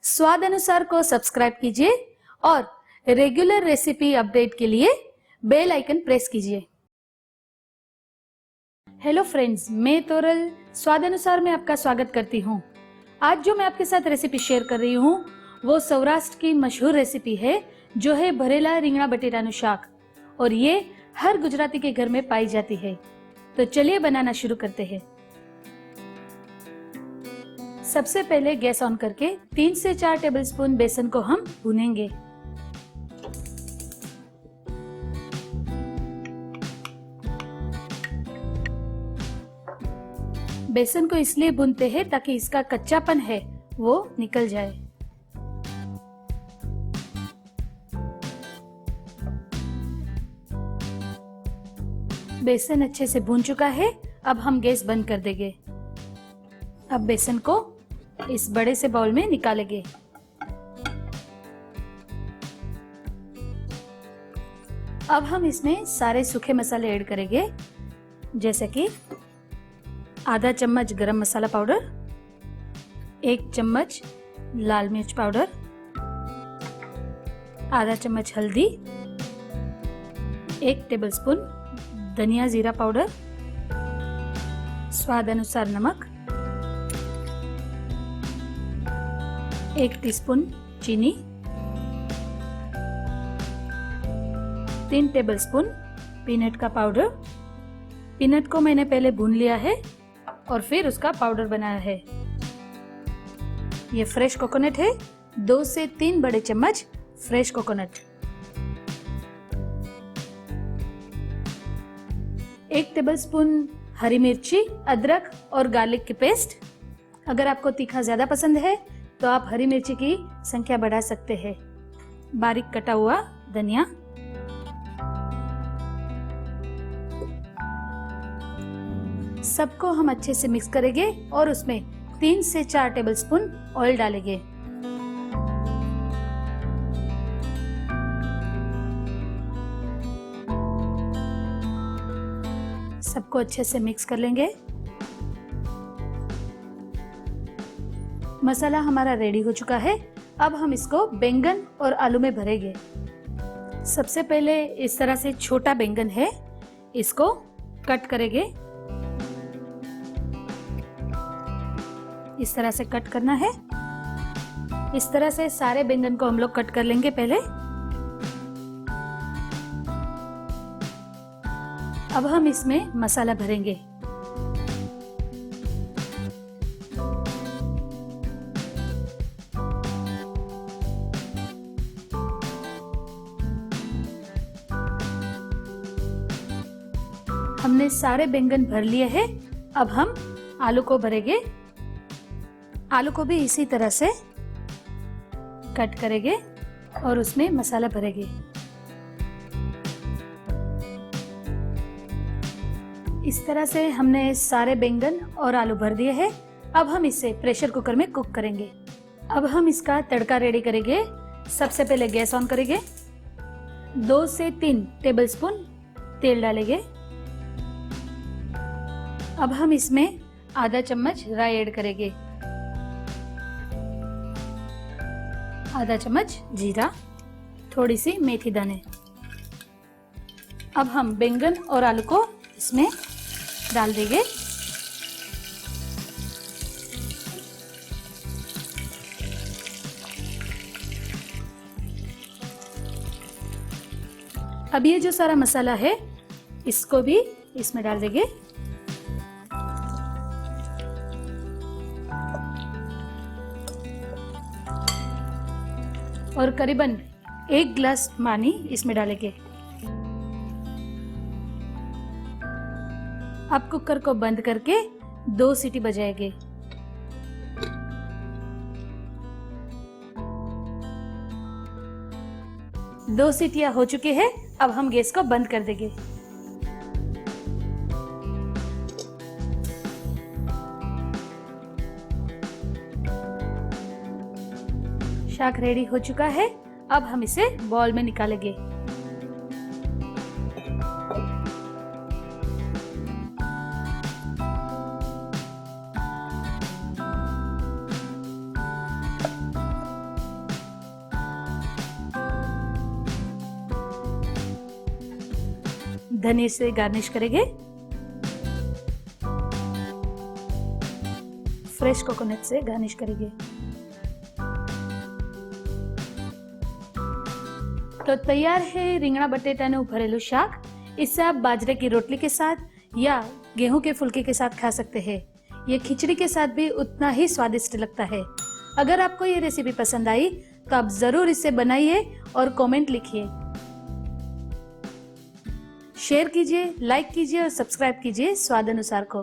स्वाद अनुसार को सब्सक्राइब कीजिए और रेगुलर रेसिपी अपडेट के लिए बेल आइकन प्रेस कीजिए। हेलो फ्रेंड्स, मैं तोरल स्वाद अनुसार में आपका स्वागत करती हूँ। आज जो मैं आपके साथ रेसिपी शेयर कर रही हूँ वो सौराष्ट्र की मशहूर रेसिपी है, जो है भरेला રીંગણા बटेटाનું શાક, और ये हर गुजराती के घर में पाई जाती है। तो चलिए बनाना शुरू करते हैं। सबसे पहले गैस ऑन करके 3 से 4 टेबलस्पून बेसन को हम भूनेंगे। बेसन को इसलिए भूनते हैं ताकि इसका कच्चापन है वो निकल जाए। बेसन अच्छे से भून चुका है, अब हम गैस बंद कर देंगे। अब बेसन को इस बड़े से बाउल में निकालेंगे। अब हम इसमें सारे सूखे मसाले ऐड करेंगे, जैसे कि आधा चम्मच गरम मसाला पाउडर, 1 चम्मच लाल मिर्च पाउडर, आधा चम्मच हल्दी, 1 टेबलस्पून धनिया जीरा पाउडर, स्वाद अनुसार नमक, 1 टीस्पून चीनी, 3 टेबलस्पून पीनट का पाउडर। पीनट को मैंने पहले भून लिया है और फिर उसका पाउडर बनाया है। ये फ्रेश कोकोनट है, 2 से 3 बड़े चम्मच फ्रेश कोकोनट, 1 टेबलस्पून हरी मिर्ची, अदरक और गार्लिक की पेस्ट। अगर आपको तीखा ज्यादा पसंद है तो आप हरी मिर्ची की संख्या बढ़ा सकते हैं। बारीक कटा हुआ धनिया, सबको हम अच्छे से मिक्स करेंगे और उसमें 3 से 4 टेबलस्पून ऑयल डालेंगे। सबको अच्छे से मिक्स कर लेंगे। मसाला हमारा रेडी हो चुका है। अब हम इसको बैंगन और आलू में भरेंगे। सबसे पहले इस तरह से छोटा बैंगन है, इसको कट करेंगे। इस तरह से कट करना है। इस तरह से सारे बैंगन को हम लोग कट कर लेंगे पहले। अब हम इसमें मसाला भरेंगे। हमने सारे बैंगन भर लिए हैं। अब हम आलू को भरेंगे। आलू को भी इसी तरह से कट करेंगे और उसमें मसाला भरेंगे। इस तरह से हमने सारे बैंगन और आलू भर दिए हैं। अब हम इसे प्रेशर कुकर में कुक करेंगे। अब हम इसका तड़का रेडी करेंगे। सबसे पहले गैस ऑन करेंगे। 2 से 3 टेबलस्पून तेल डालेंगे। अब हम इसमें आधा चम्मच राई ऐड करेंगे, आधा चम्मच जीरा, थोड़ी सी मेथी दाने। अब हम बैंगन और आलू को इसमें डाल देंगे। अब ये जो सारा मसाला है इसको भी इसमें डाल देंगे। और करीबन 1 गिलास पानी इसमें डालेंगे। अब कुकर को बंद करके 2 सीटी बजाएंगे। दो सीटियां हो चुकी है। अब हम गैस को बंद कर देंगे। शाक रेडी हो चुका है। अब हम इसे बॉल में निकालेंगे। धनिया से गार्निश करेंगे। फ्रेश कोकोनट से गार्निश करेंगे। तो तैयार है રીંગણા બટેટાનું ભરેલું શાક। इससे आप बाजरे की रोटली के साथ या गेहूं के फुल्के के साथ खा सकते हैं। ये खिचड़ी के साथ भी उतना ही स्वादिष्ट लगता है। अगर आपको ये रेसिपी पसंद आई तो आप जरूर इसे बनाइए और कमेंट लिखिए, शेयर कीजिए, लाइक कीजिए और सब्सक्राइब कीजिए स्वाद अनुसार को।